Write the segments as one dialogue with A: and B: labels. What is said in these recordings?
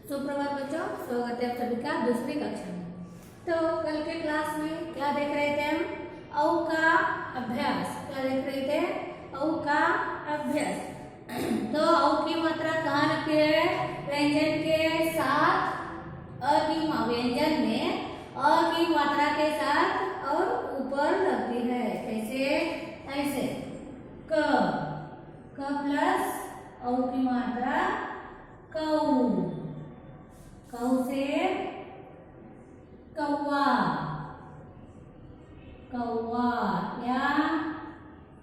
A: सुप्रभात बच्चों, स्वागत है आप सभी का दूसरी कक्षा में। तो कल के क्लास में क्या देख रहे थे हम? औ का अभ्यास। क्या देख रहे थे? औ का अभ्यास। तो औ की मात्रा कहाँ लगती है? व्यंजन के साथ व्यंजन में अ की मात्रा के साथ और ऊपर लगती है। कैसे? ऐसे क प्लस औ की मात्रा कौ, कौ से कौवा, कौवा या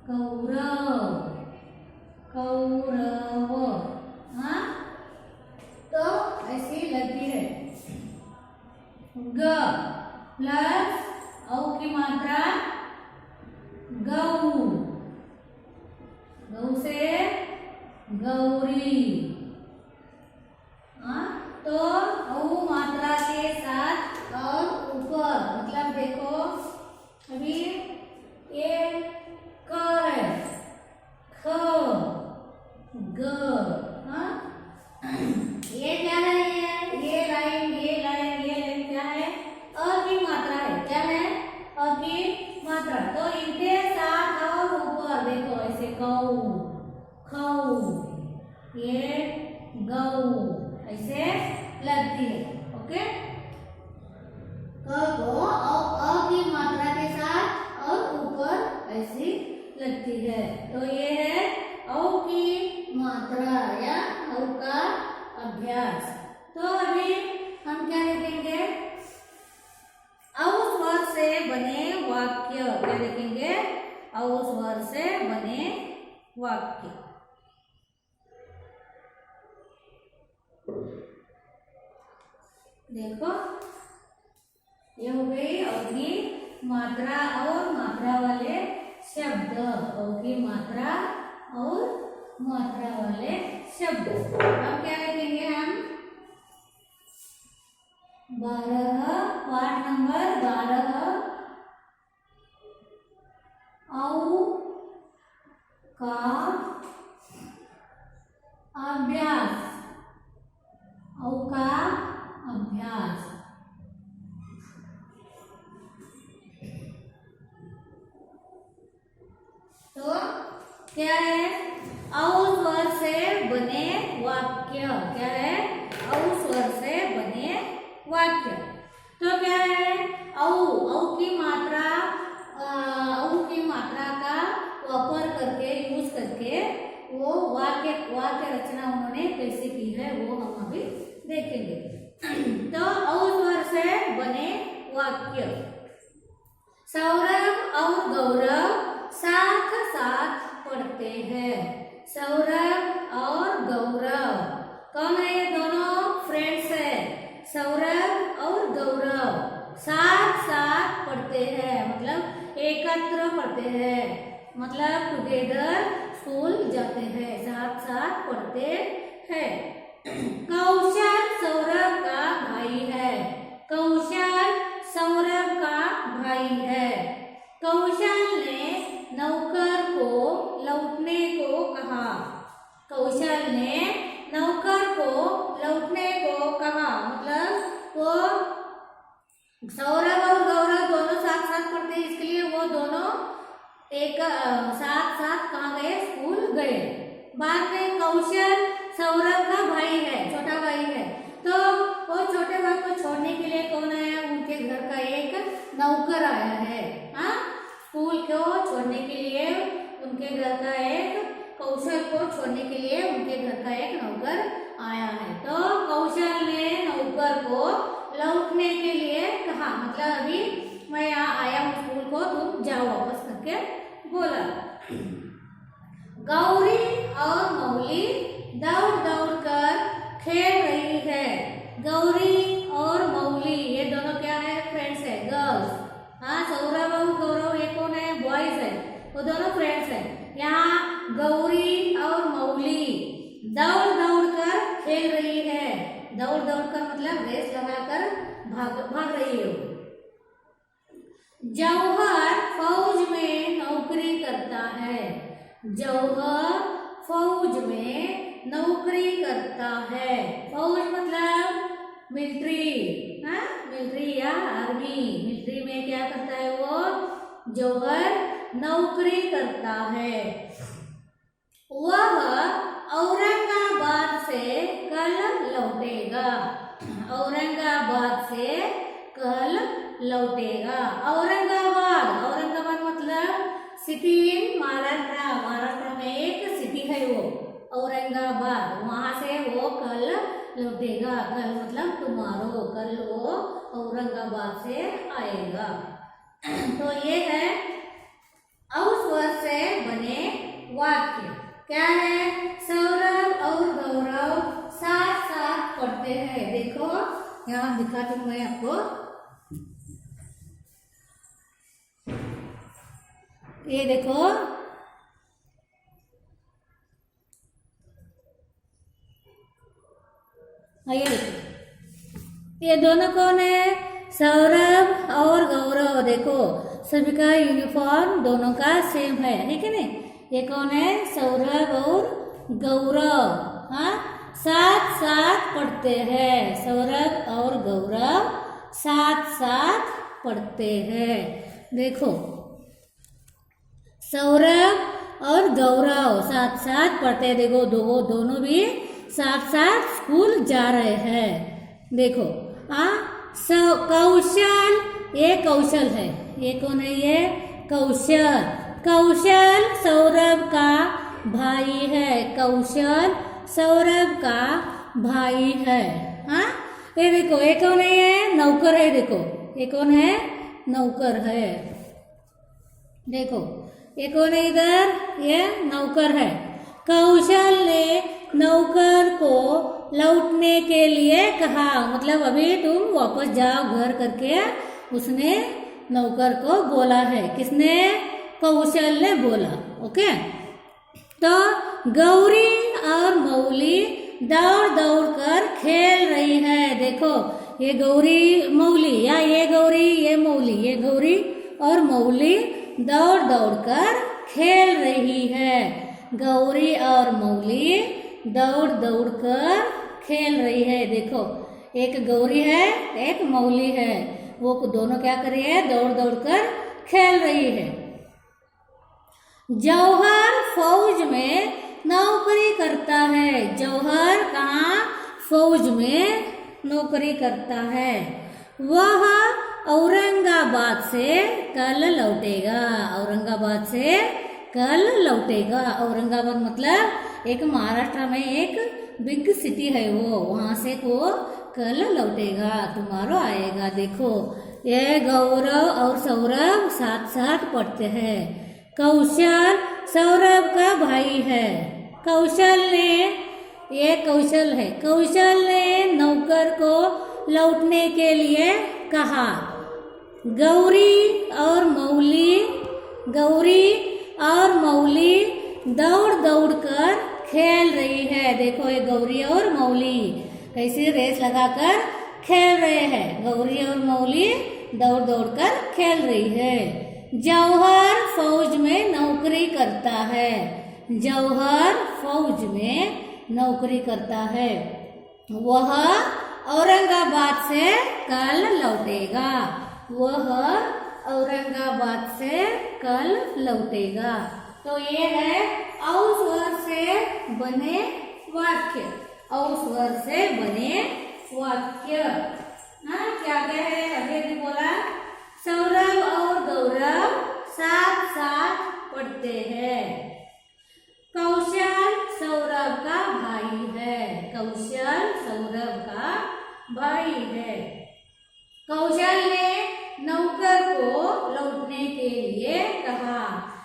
A: कौरव, कौरव। हाँ, तो ऐसी लगती है। ग प्लस औ की मात्रा गौ, गौ से गौरी। तो औ मात्रा के साथ और ऊपर, मतलब देखो अभी ये क है, ख, ग। ये क्या है? ये लाइन क्या है? अ की मात्रा है। क्या है? अ की मात्रा। तो इनके साथ और ऊपर देखो ऐसे कौ, खौ, ये गौ, ऐसे लगती है। ओके, क को अ की मात्रा के साथ और ऊपर ऐसी लगती है। तो ये है औ की मात्रा या औ का अभ्यास। तो अभी हम क्या देखेंगे? औ स्वर से बने वाक्य। क्या देखेंगे? औ स्वर से बने वाक्य। देखो, ये हो गई औ की मात्रा और मात्रा वाले शब्द। औ की मात्रा और मात्रा वाले शब्द। अब क्या लिखेंगे हम? 12, पाठ नंबर 12, औ का अभ्यास। औ का अभ्यास। तो क्या है? औ स्वर से बने वाक्य। क्या है? औ स्वर से बने वाक्य। तो क्या है? औ की मात्रा, औ की मात्रा का वापर करके, यूज करके वो वाक्य रचना उन्होंने कैसे की है वो हम अभी देखेंगे। तो औ स्वर से बने वाक्य। सौरभ और गौरव साथ साथ पढ़ते हैं। सौरभ और गौरव कौन है? ये दोनों फ्रेंड्स है। सौरभ और गौरव साथ साथ पढ़ते हैं, मतलब एकत्र पढ़ते हैं, मतलब टुगेदर स्कूल जाते हैं, साथ साथ पढ़ते हैं। कौशल सौरभ का भाई है। कौशल सौरभ का भाई है। कौशल ने नौकर को लौटने को कहा। कौशल ने नौकर को लौटने को कहा, मतलब वो सौरभ और गौरव दोनों साथ साथ पढ़ते हैं, इसके लिए वो दोनों एक साथ साथ कहाँ गए? स्कूल गए। बाद में कौशल सौरभ का भाई है, छोटा भाई है। तो वो छोटे भाई को छोड़ने के लिए कौन आया? उनके घर का एक नौकर आया है। हाँ, स्कूल को छोड़ने के लिए उनके घर का एक, कौशल को छोड़ने के लिए उनके घर का एक नौकर आया है। तो कौशल ने नौकर को लौटने के लिए कहा, मतलब अभी मैं यहाँ आया हूँ स्कूल को, तुम जाओ वापस करके बोला। गौरी और मौली दौड़ दौड़ कर खेल रही है। गौरी और मौली ये दोनों क्या है? फ्रेंड्स है, गर्ल्स। हाँ, सौरभ और गौरव ये कौन है? बॉयज है, वो दोनों फ्रेंड्स है। यहाँ गौरी और मौली दौड़ दौड़ कर खेल रही है। दौड़ दौड़ कर मतलब रेस लगाकर भाग रही है। जौहर फौज में नौकरी करता है। जौहर फौज में नौकरी करता है। फौज मतलब मिलिट्री, हाँ मिलिट्री या आर्मी। मिलिट्री में क्या करता है वो, जौहर नौकरी करता है। वह औरंगाबाद से कल लौटेगा। औरंगाबाद से कल लौटेगा। औरंगाबाद, औरंगाबाद मतलब सिटी इन महाराष्ट्र। महाराष्ट्र में एक सिटी है वो औरंगाबाद, वहां से वो कल लौटेगा। कल मतलब टुमारो, कल वो औरंगाबाद से आएगा। तो ये है औस वर्ड से बने वाक्य। क्या है, सौरभ और गौरव साथ साथ पढ़ते हैं। देखो यहाँ दिखाती हूँ मैं आपको, ये देखो ये देखो, ये दोनों कौन है, सौरभ और गौरव। देखो सभी का यूनिफॉर्म दोनों का सेम है कि नहीं। ये कौन है, सौरभ और गौरव। हाँ, साथ साथ पढ़ते हैं। सौरभ और गौरव साथ साथ पढ़ते हैं। देखो सौरभ और गौरव साथ साथ पढ़ते हैं। देखो दोनों भी साथ साथ स्कूल जा रहे हैं। देखो कौशल, ये कौशल है। ये कौन है, ये कौशल। कौशल सौरभ का भाई है। कौशल सौरभ का भाई है। हाँ, ये देखो ये कौन है, ये नौकर है। देखो ये कौन है, नौकर है। देखो ये कौन है, इधर ये नौकर है। कौशल ने नौकर को लौटने के लिए कहा, मतलब अभी तुम वापस जाओ घर करके उसने नौकर को बोला है। किसने, कौशल ने बोला। ओके, तो गौरी और मौली दौड़ दौड़ कर खेल रही है। देखो ये गौरी मौली, या ये गौरी ये मौली, ये गौरी और मौली दौड़ दौड़ कर खेल रही है। गौरी और मौली दौड़ दौड़ कर खेल रही है। देखो एक गौरी है एक मौली है, वो दोनों क्या कर रही है, दौड़ दौड़ कर खेल रही है। जौहर फौज में नौकरी करता है। जौहर कहाँ, फौज में नौकरी करता है। वह औरंगाबाद से कल लौटेगा। औरंगाबाद से कल लौटेगा। औरंगाबाद मतलब एक महाराष्ट्र में एक बिग सिटी है वो, वहां से वो कल लौटेगा, टुमारो आएगा। देखो ये गौरव और सौरभ साथ साथ पढ़ते हैं। कौशल सौरभ का भाई है। कौशल ने, ये कौशल है, कौशल ने नौकर को लौटने के लिए कहा। गौरी और मौली दौड़ दौड़ कर खेल रही है। देखो ये गौरी और मौली कैसी रेस लगाकर खेल रहे हैं। गौरी और मौली दौड़ दौड़ कर खेल रही है। जौहर फौज में नौकरी करता है। जौहर फौज में नौकरी करता है। वह औरंगाबाद से कल लौटेगा। वह औरंगाबाद से कल लौटेगा। तो ये है औस वर्ड से बने वाक्य। औस वर्ड से बने वाक्य। हाँ, क्या क्या है, अभी भी बोला सौरभ और गौरव साथ साथ पढ़ते हैं। कौशल सौरभ का भाई है। कौशल सौरभ का भाई है। कौशल ने नौकर को लौटने के लिए कहा।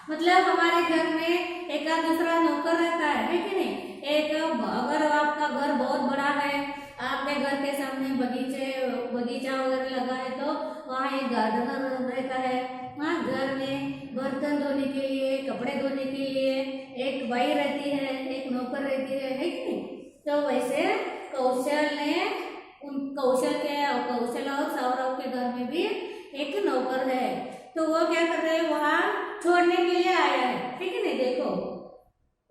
A: मतलब हमारे घर में एक दूसरा नौकर रहता है कि नहीं। एक अगर आपका घर बहुत बड़ा है, आपके घर के सामने बगीचा वगैरह लगा है, तो वहाँ एक गार्डनर रहता है। वहाँ घर में बर्तन धोने के लिए, कपड़े धोने के लिए एक बाई रहती है, एक नौकर रहती है कि नहीं। तो वैसे कौशल और सौरभ के घर में भी एक नौकर है। तो वो क्या कर रहे हैं, वहाँ छोड़ने के लिए आया है, ठीक है नहीं। देखो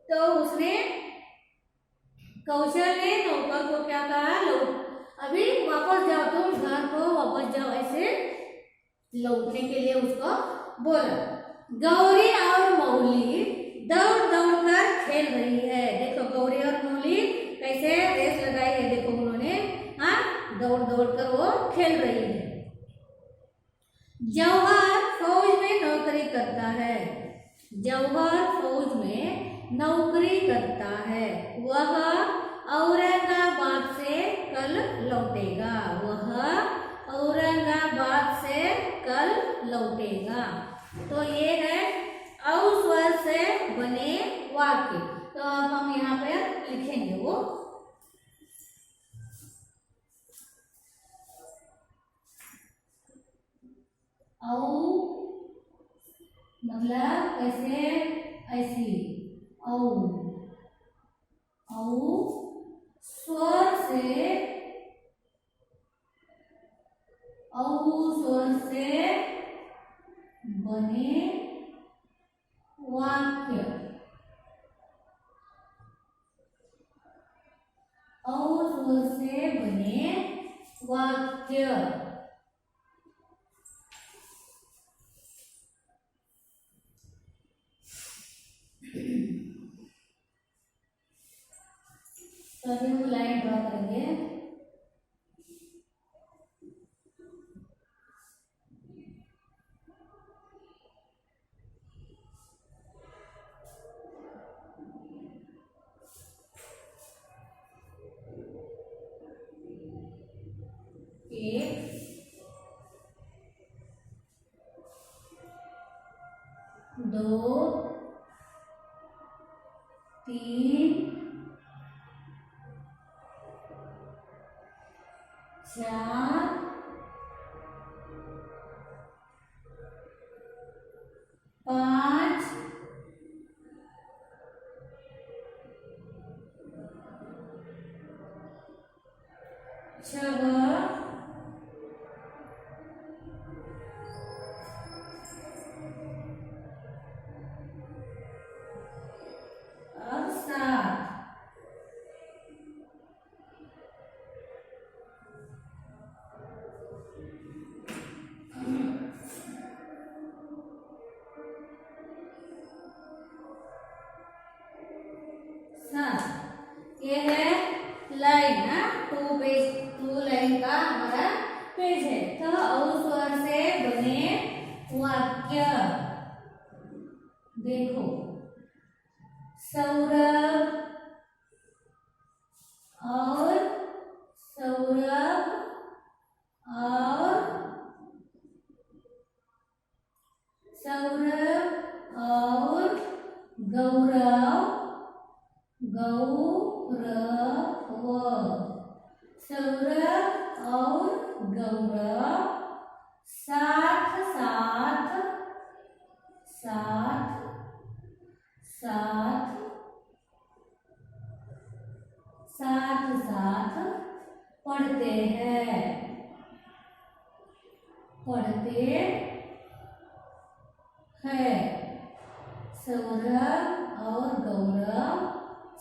A: तो उसने, कौशल ने नौकर को क्या कहा, अभी वापस जाओ, तुम घर को वापस जाओ, ऐसे लौटने के लिए उसको बोला। गौरी और मौली दौड़ दौड़ कर खेल रही है। देखो गौरी और मौली कैसे रेस लगाई है, देखो उन्होंने, हाँ, दौड़ दौड़ कर वो खेल रही है। जौहर फौज में नौकरी करता है। जौहर फौज में नौकरी करता है। वह औरंगाबाद से कल लौटेगा। वह औरंगाबाद से कल लौटेगा। तो ये है औ स्वर से बने वाक्य। तो अब हम यहाँ पे लिखेंगे वो। औ मतलब कैसे, ऐसी औ, औ स्वर से, औ स्वर से बने वाक्य। औ स्वर से बने वाक्य। तो अभी हम लाइन ड्रॉ करेंगे। एक, दो, तीन, चार, पाँच, छह, और सात। ये है लाइन, टू लाइन का हमारा पेज है। तो औ स्वर से बने वाक्य। देखो सौरभ और सौरभ और सौरभ और गौरव, गौरव, सौरभ और गौरव साथ साथ, साथ साथ, साथ साथ पढ़ते हैं, पढ़ते हैं। सौरभ और गौरव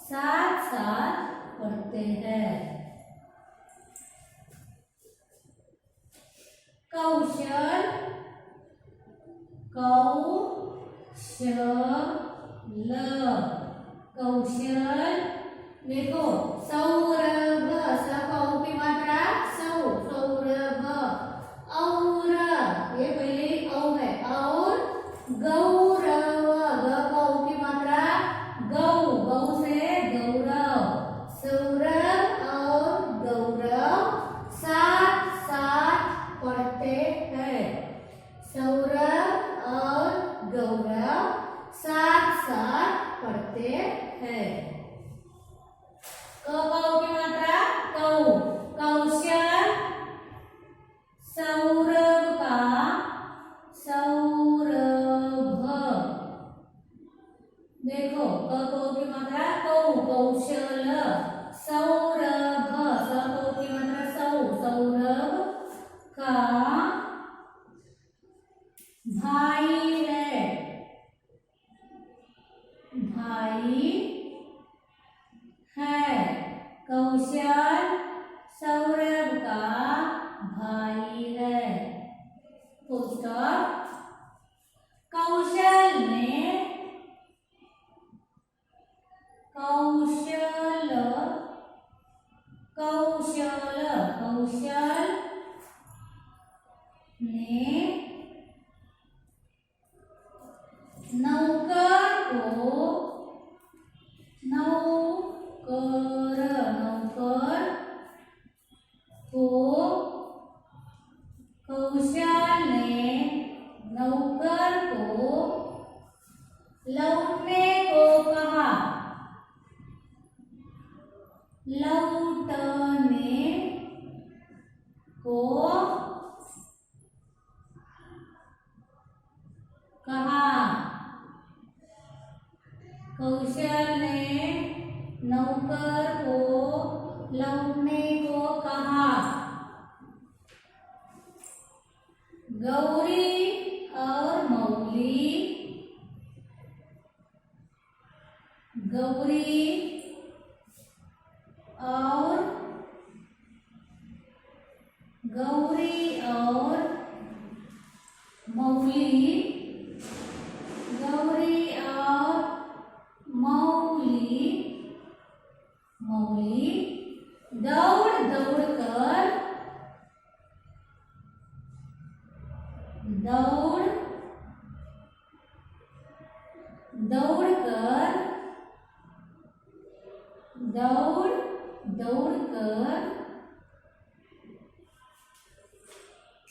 A: साथ साथ पढ़ते हैं। कौशल, कौशल, कौशल। देखो सौरभ, सौ की मात्रा सौ, सौरभ। और ये पहले औ है, और गौरव, गौ की मात्रा गौ, गौ से गौरव। सौरभ और गौरव साथ साथ पढ़ते हैं। सौरभ और गौरव साथ साथ पढ़ते हैं। कौ की मात्रा कौ, कौशल, सौरभ का सौरभ। देखो कौ की मात्रा कौ, कौशल, सौरभ, सौ की मात्रा सौ, सौरभ का भाई है, भाई है। कौशल, सौरभ नौकर, नौकर को कौशल ने नौकर को लौटने को कहा। लौटने को कहा। कौशल ने नौकर को लौटने को कहा। गौरी और मौली, गौरी और मौली, गौरी और मौली, मौली दौड़ दौड़ कर, दौड़ दौड़ कर, दौड़ दौड़ कर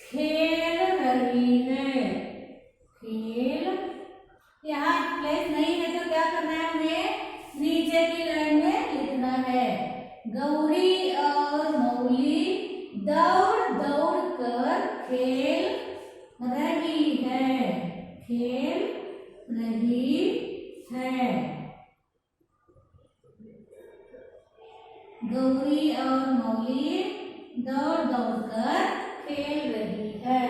A: खेल रही है। खेल, यहाँ प्लेस नहीं है तो क्या करना है, हमें नीचे की लाइन में लिखना है। गौरी और मौली दौड़ दौड़ कर खेल रही है। खेल रही है। गौरी और मौली दौड़ दौड़ कर खेल रही है।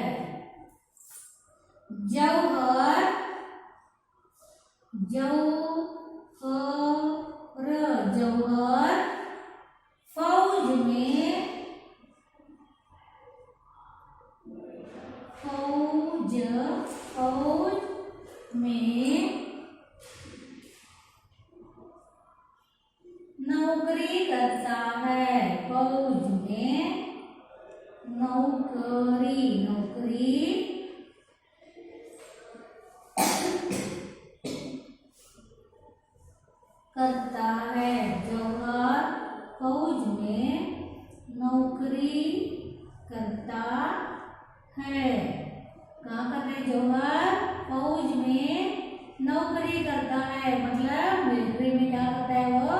A: जौहर, जौहर, जौहर फौज में, फौज में नौकरी करता है। फौज में नौकरी, नौकरी करता है। जौहर फौज में नौकरी करता है। कहाँ करता है? जौहर फौज में नौकरी करता है, मतलब मिलिट्री में क्या करता है, वो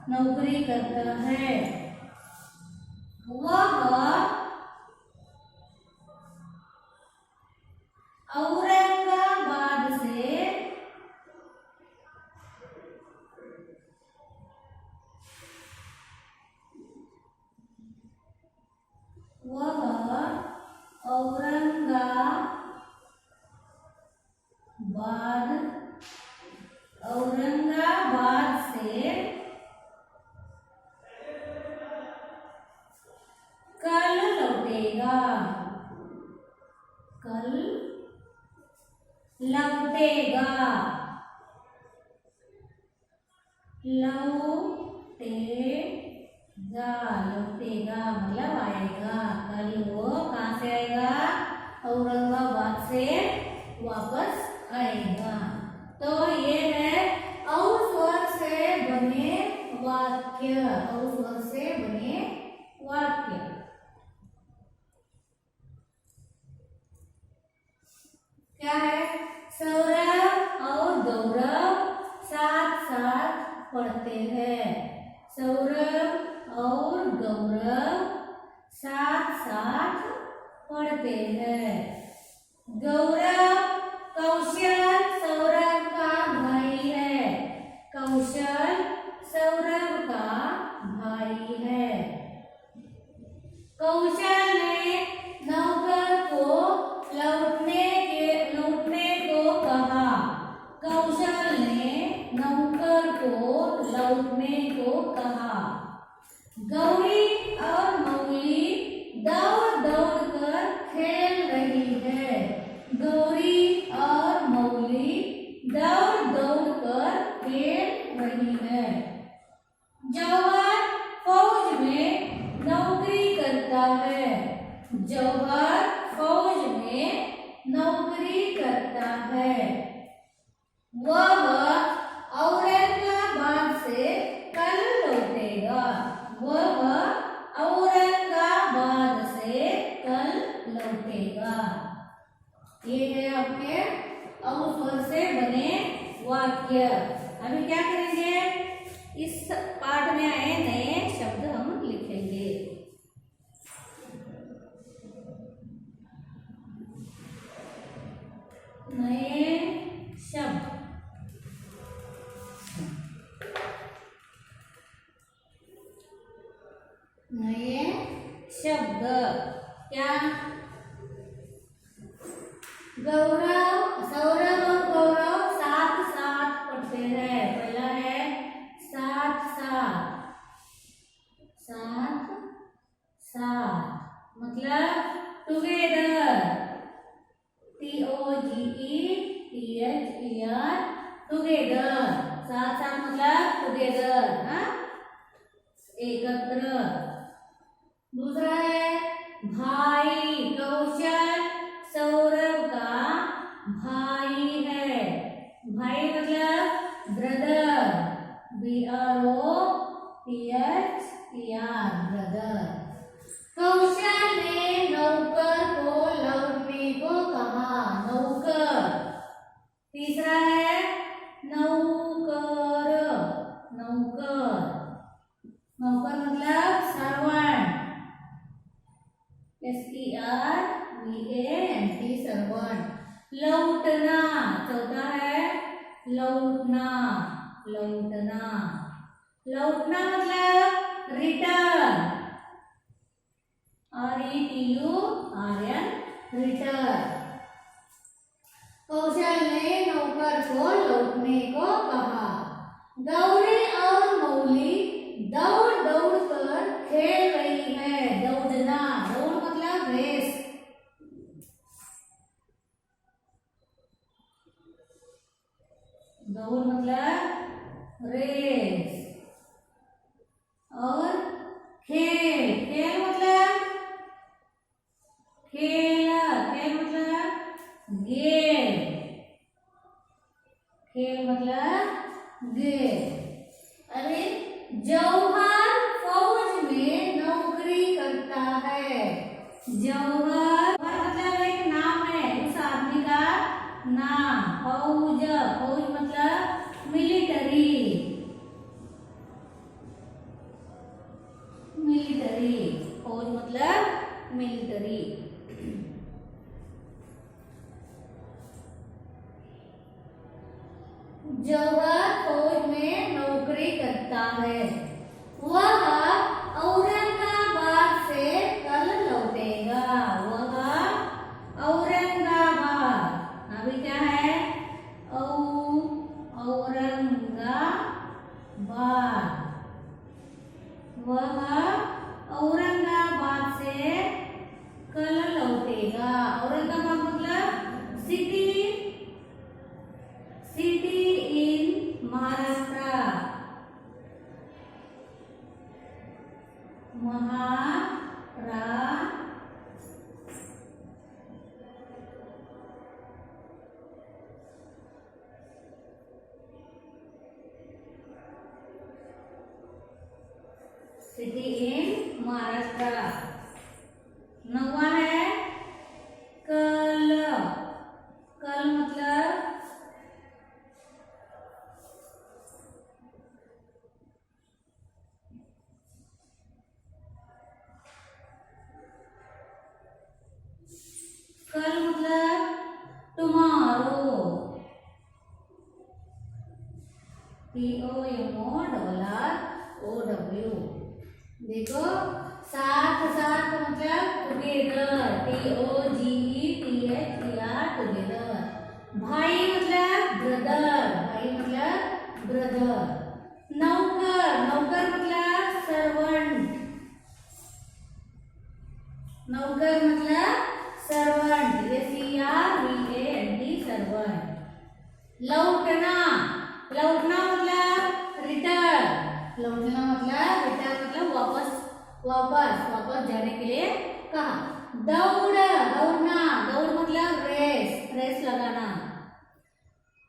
A: नौकरी करता है। वह औरंगाबाद से औरंगाबाद से कल लौटेगा। कल लौटेगा, लौटेगा, लौटेगा मतलब आएगा। कल वो कहाँ से आएगा? औरंगाबाद से वापस आएगा। तो ये है औ स्वर से बने वाक्य। औ स्वर से बने वाक्य। क्या है? सौरभ और गौरव साथ साथ पढ़ते हैं। सौरभ और गौरव साथ साथ पढ़ते हैं। गौरव कौशल सौरभ का भाई है। कौशल सौरभ का भाई है। कौशल ने नौकर को लौटने को कहा। कौशल ने नौकर को लौटने को कहा। गौरी और मौली दौड़ दौड़ कर खेल रही है। गौरी और मौली दौड़ दौड़ कर खेल रही है। जौहर फौज में नौकरी करता है। जौहर फौज में नौकरी करता है। वह औरंगाबाद से नए शब्द। क्या? गौरव, सौरभ और गौरव साथ साथ पढ़ते हैं। पहला है साथ साथ, साथ साथ मतलब टुगेदर, TOGETHER, टुगेदर, साथ साथ मतलब टुगेदर, हाँ, एकत्र। दूसरा है भाई, कौशल सौरभ का भाई है। भाई मतलब ब्रदर, BROTHER, ब्रदर। कौशल ने नौकर को लौटने को कहा। नौकर। तीसरा है नौकर, नौकर, नौकर मतलब सर्वेंट, SERVANT, सर्वेंट। लौटना। चौथा है लौटना, लौटना, लौटना मतलब रिटर्न, RETURN, रिटर्न। कौशल ने नौकर को लौटने को कहा। गौरी और मौली दौड़ दौड़ कर खेल रही है। दौड़ना, दौड़ मतलब रेस, दौड़ मतलब रेस। और खेल, खेल मतलब खेल, खेल मतलब गेम, खेल मतलब गेम। अरे जौहर फौज में नौकरी करता है। जौहर मतलब एक नाम है, उस आदमी का नाम। फौज, फौज मतलब मिलिट्री, मिलिट्री, फौज मतलब मिलिट्री। जौहर फौज में नौकरी करता है। वह औरंगाबाद से कल लौटेगा। वह औरंगाबाद, अभी क्या है औरंगाबाद, वह औरंगाबाद से कल लौटेगा। औरंगाबाद मतलब city, city in Maharashtra, city in Maharashtra. नौवा है कल, कल मतलब कल मतलब टुमारो, TOMORROW। देखो साथ साथ मतलब टुगेदर, TOGETHER, टुगेदर। भाई मतलब ब्रदर, भाई मतलब ब्रदर। नौकर, नौकर मतलब सर्वेंट, नौकर मतलब सर्वेंट, SERVANT, सर्वेंट। लौटना, लौटना मतलब रिटर्न, लौटना मतलब रिटर्न मतलब वापस, वापस, वापस जाने के लिए कहा। दौड़, दौड़ना, दौड़ मतलब रेस, रेस लगाना।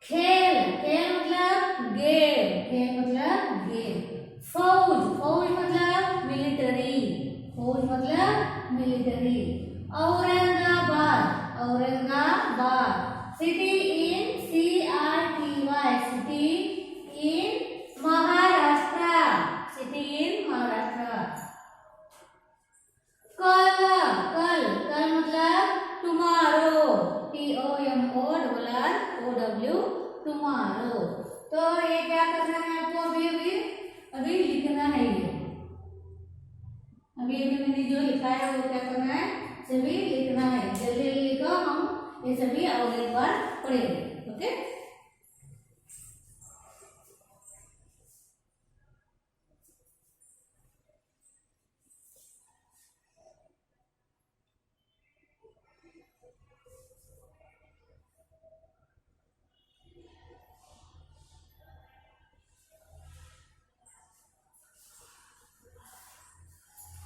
A: खेल, खेल मतलब गेम, खेल मतलब गेम। फौज, फौज मतलब मिलिट्री, फौज मतलब military. Aurangabad, Aurangabad, city in CRTY, city in Maharashtra, city in Maharashtra. कल, कल, कल मतलब टुमारो, TOMORROW, टुमारो। तो ये क्या करना है आपको, अभी अभी अभी लिखना है। ये अभी अभी मैंने जो लिखा है वो क्या करना है, सभी लिखना है। जल्दी जल्दी लिखो, हम ये सभी अगली बार पढ़ेंगे। ओके,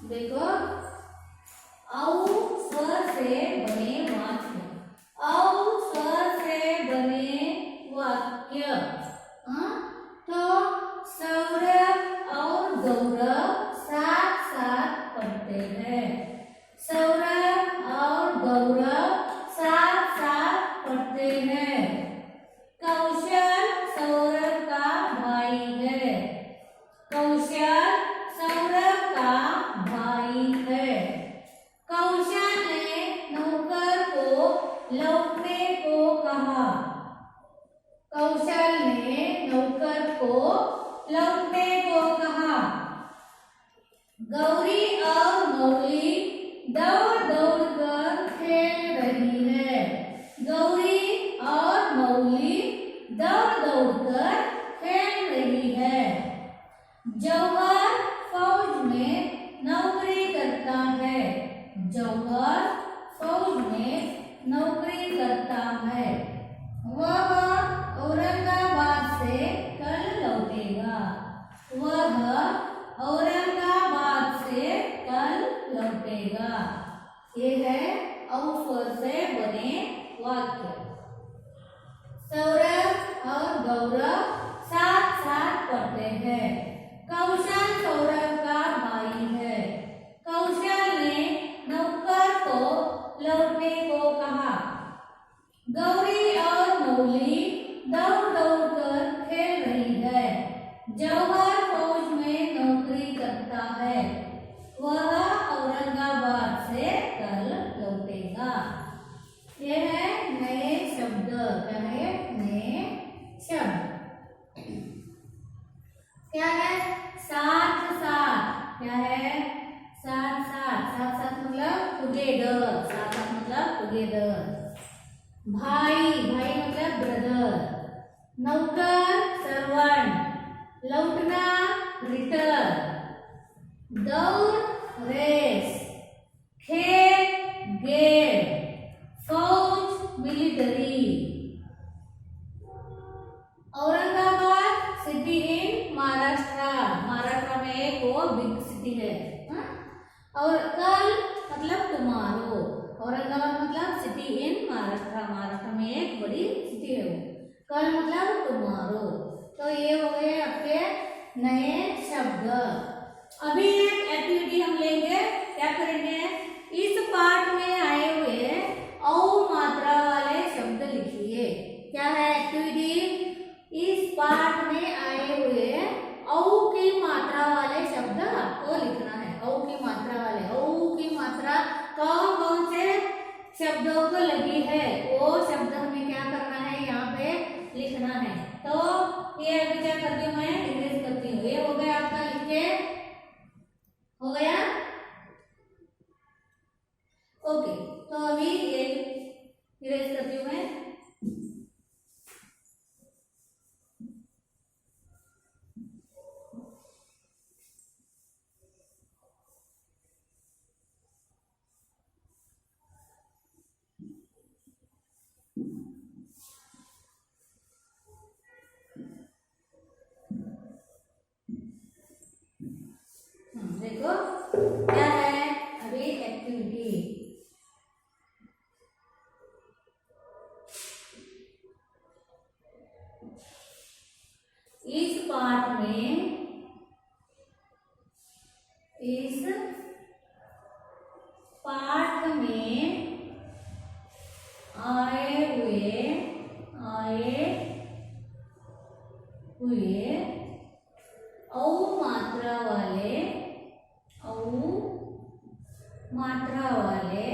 A: देखो औ स्वर से बने वाक्य, औ स्वर से बने वाक्य। तो सौरभ और गौरव साथ साथ पढ़ते हैं। सौरभ और गौरव साथ साथ पढ़ते हैं। कौशल सौरभ का भाई है। कौशल सौरभ का भाई है। कौशल ने नौकर को लौटने को कहा। कौशल ने नौकर को लौटने को कहा। गौरी और मौली दौड़ दौड़ कर खेल रही है। गौरी और मौली दौड़ दौड़ कर खेल रही है। जौहर फौज में नौकरी करता है। जौहर फौज में नौकरी करता है। वह औरंगाबाद से कल लौटेगा। वह औरंगाबाद से कल लौटेगा। ये है औ स्वर से बने वाक्य। सौरभ और गौरव साथ साथ पढ़ते हैं। कौशल सौरभ का भाई है। कौशल ने नौकर को लौटने को कहा। गौरी और मौली दौड़ दौड़ कर खेल रही है। जौहर फौज में नौकरी करता है। वह औरंगाबाद से कल लौटेगा। ये है नए शब्द। क्या है? नए शब्द। क्या है? साथ साथ। क्या है? साथ साथ। साथ साथ मतलब टुगेदर। साथ साथ मतलब टुगेदर। भाई, भाई मतलब ब्रदर। नौकर सर्वेंट। लौटना रिटर्न। दौड़ रेस। खेल गेम। फौज military. Aurangabad city in Maharashtra. Maharashtra में एक वो बिग सिटी है। और कल मतलब टुमारो। औरंगाबाद मतलब सिटी इन महाराष्ट्र। महाराष्ट्र में एक बड़ी सिटी है वो। कल मतलब टुमारो। तो ये हो गए आपके नए शब्द। अभी एक एक्टिविटी हम लेंगे। क्या करेंगे? इस पाठ में आए हुए औ मात्रा वाले शब्द लिखिए। क्या है एक्टिविटी? इस पाठ में आए हुए औ की मात्रा वाले शब्द आपको लिखना है। औ की मात्रा वाले। औ की मात्रा कौन कौन से शब्दों को लगी है वो शब्द हमें क्या करना है, यहाँ पे लिखना है। तो ये अभी क्या करती हूँ मैं, इरेज करती हूँ। ये हो गया आपका, लिख के हो गया। ओके, तो अभी ये इरेज करती हूँ मैं। देखो क्या है अभी एक्टिविटी। इस पाठ में आए हुए औ मात्रा वाले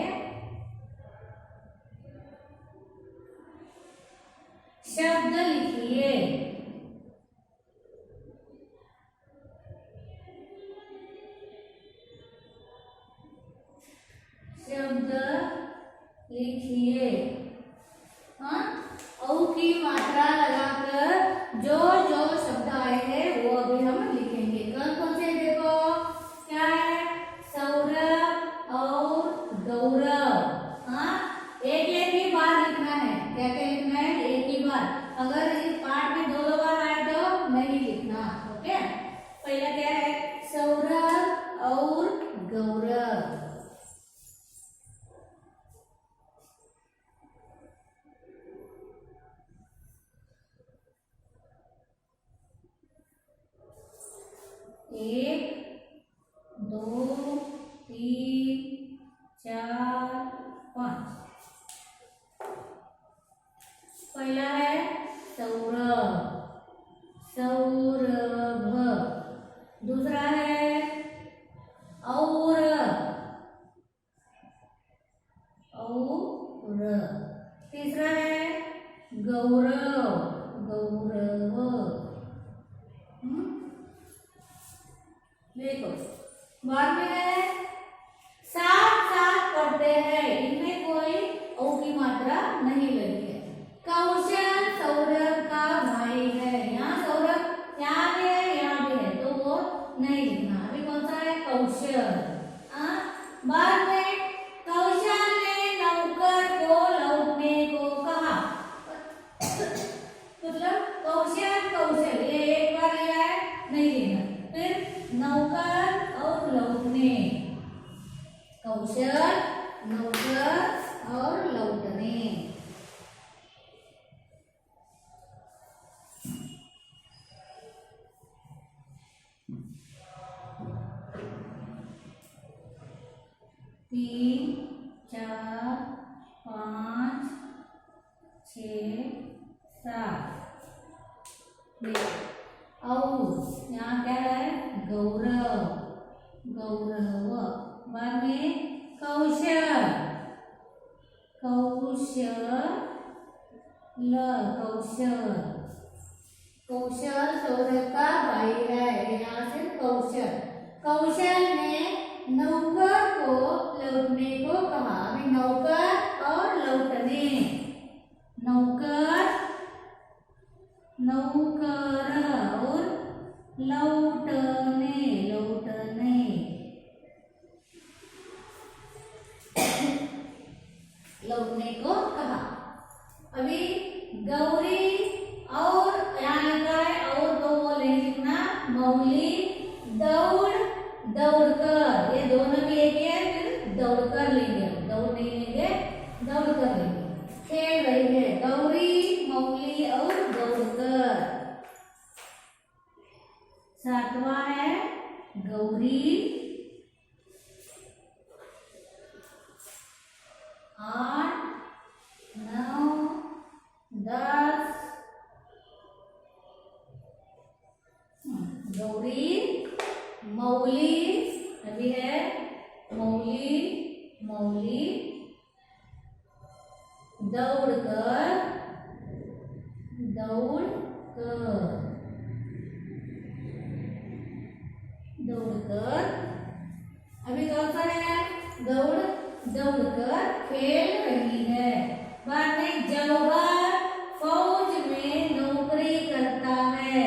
A: शब्द लिखिए। लिखिए। हाँ, औ की मात्रा लगाकर जो जो शब्द आए हैं वो अभी हम लिखेंगे। कौन कौन से देखो, क्या है, सौरभ और गौरव। हाँ, एक एक ही बार लिखना है। क्या क्या लिखना है, एक ही बार। अगर इस पाठ में दो दो बार आए तो नहीं लिखना। ओके, पहला क्या है, सौरभ और गौरव। एक, दो, तीन, चार, पाँच। पहला है सौरभ, सौरभ। दूसरा है और, और। तीसरा है गौरव, गौरव। देखो, बाद में है साथ साथ पढ़ते हैं, इनमें कोई ओ की मात्रा नहीं लगी है। कौशल सौरभ का भाई है। यहाँ सौरभ यहाँ भी है, यहाँ भी है, तो वो नहीं लिखना। अभी कौन सा है, कौशल। बाद में कौशल ने नौकर को लौटने को कहा। मतलब कौशल कौशल ये एक बार लिया है, नहीं लेना। फिर नौकर और लौटने, कौशल, नौकर और लौटने। तीन, चार, पाँच, 6, 7। और यहाँ क्या है, गौरव, गौरव। बाद में कौशल, कौशल, कौशल। कौशल सौरभ का भाई है, यहाँ से कौशल। कौशल ने नौकर को लौटने को कहा। अभी नौकर और लौटने, नौकर, नौकर और लौटने, लौटने। लौटने को कहा। अभी गौरी और यहाँ लिखा है और, तो वो नहीं लिखना। मौली दौड़, दौड़कर, ये दोनों भी एक ही है, फिर दौड़कर लेंगे, दौड़ नहीं लेंगे, दौड़कर लेंगे। खेल रही है गौरी, मौली और दौड़कर। सातवां है गौरी, 8, 9, 10। गौरी, मौली, अभी है मौली, मौली दौड़कर, दौड़कर, दौड़कर। अभी कौन सा है, दौड़, दौड़कर खेल रही है। बाद में जौहर फौज में नौकरी करता है।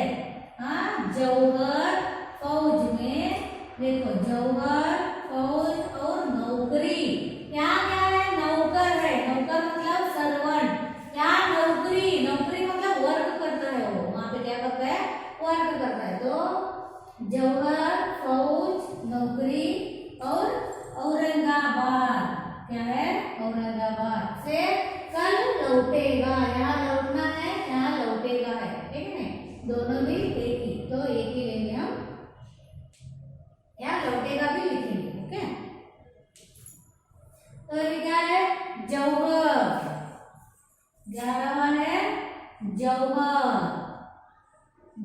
A: हाँ, जौहर फौज में, देखो जौहर फौज और नौकरी। यहाँ क्या है, नौकर है, नौकर मतलब सर्वेंट। यहाँ नौकरी, नौकरी मतलब वर्क करता है, वो वहां पे क्या करता है, वर्क करता है। तो जौहर फौज, नौकरी और औरंगाबाद, क्या है, औरंगाबाद से कल लौटेगा। यहाँ लौटना है, यहाँ लौटेगा है, ठीक है, दोनों भी एक ही, तो एक ही लेंगे हम। यहाँ लौटेगा भी लिखेंगे। ओके, तो ये क्या है, जौहर। 11वां है जौहर,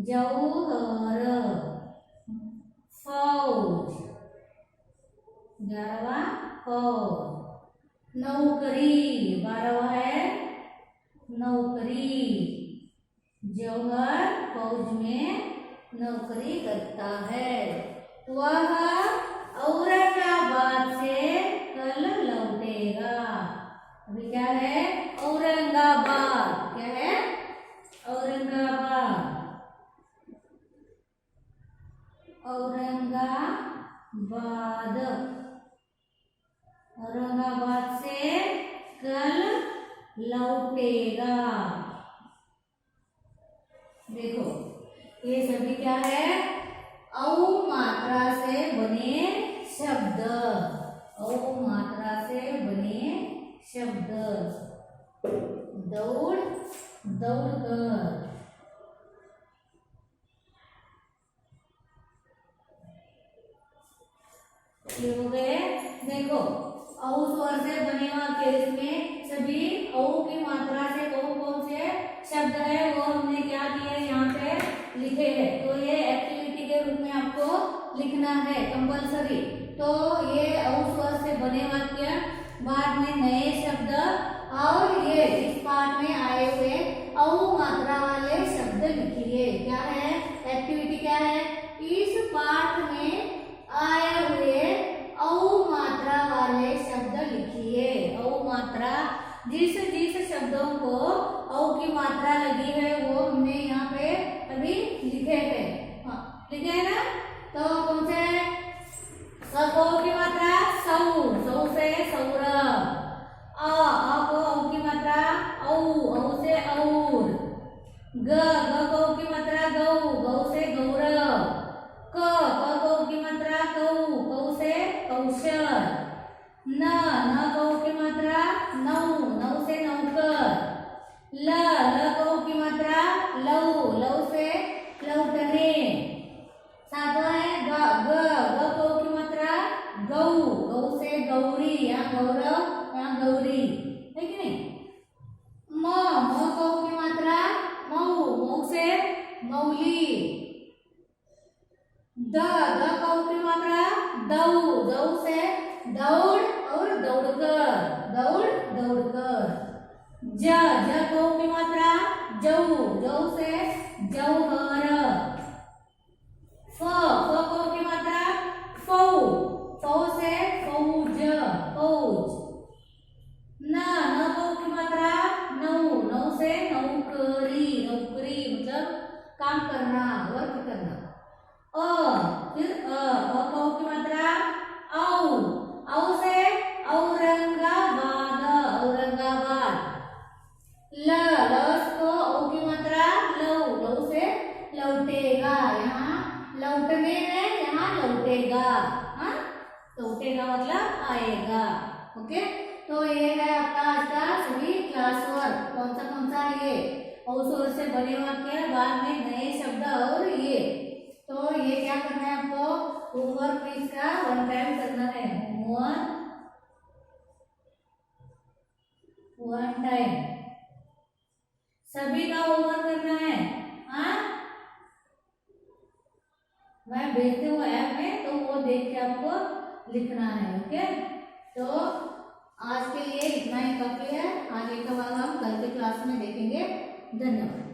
A: जौहर फौज। 11वां फौज। नौकरी, 12वां है नौकरी। जौहर फौज में नौकरी करता है। वह औरंगाबाद से कल लौटेगा। अभी क्या है? औरंगाबाद। क्या है? औरंगाबाद। औरंगाबाद। औरंगाबाद से कल लौटेगा। देखो ये सभी क्या है? औ मात्रा से बने शब्द। औ मात्रा से बने शब्द। दौड़, दौड़कर। ये हो गए। देखो औ स्वर से बने वाक्य, इसमें सभी औ की मात्रा से कौन कौन से शब्द है वो हमने क्या किए यहाँ पे लिखे हैं। तो ये एक्टिविटी के रूप में आपको लिखना है कंपलसरी। तो ये औ स्वर से बने वाक्य, बाद में नए शब्द, और ये इस पाठ में आए हुए औ मात्रा वाले शब्द लिखिए। क्या है एक्टिविटी? क्या है? इस पाठ में आए हुए औ मात्रा वाले शब्द लिखिए। औ मात्रा, जिस जिस शब्दों को औ की मात्रा लगी है वो हमने यहाँ पे अभी लिखे हैं। हाँ लिखे है ना? तो कौन से? औ की मात्रा सौ, सौ से सौरभ। अ को औ की मात्रा औ, औ से और। ग को औ की मात्रा गौ, गौ से गौरव। क को औ की मात्रा कौ, कौ से कौशल। न को औ की मात्रा नौ, नौ से नौकर। ल को औ की मात्रा लौ, लौ से लौटने। सातवां है ग को औ की मात्रा गौ, गौ से गौरी। यहाँ गौरव, यहाँ गौरी है कि नहीं? म को औ की मात्रा मऊ, मऊ से मौली। द को औ की मात्रा दौ, दौ से दौड़ और दौड़कर, दौड़ दौड़कर। ज को औ की मात्रा जौ, जौ से जौहर। फ को औ की मात्रा फौ, फौ से फौज, फौज। न को औ की मात्रा नौ, नौ से नौकरी, नौकरी मतलब काम करना, वर्क करना। फिर को औ की मात्रा औ, औ से औरंगाबाद, औरंगाबाद। ल को औ की मात्रा लौ, लौ से लौटेगा। यहाँ लौटने में यहाँ लौटेगा। हाँ लौटेगा मतलब आएगा। ओके, तो ये है आपका आज का सभी क्लास वर्क। कौन सा ये औ स्वर से बने वाक्य, बाद में नए शब्द और ये। तो ये क्या करना है आपको? होमवर्क में इसका 1 टाइम करना है। होमवर्क 1 टाइम सभी का होमवर्क करना है। हाँ मैं भेजती हूँ ऐप में, तो वो देख के आपको लिखना है। ओके, तो आज के लिए इतना ही काफी है। आगे का भाग हम कल के क्लास में देखेंगे। धन्यवाद।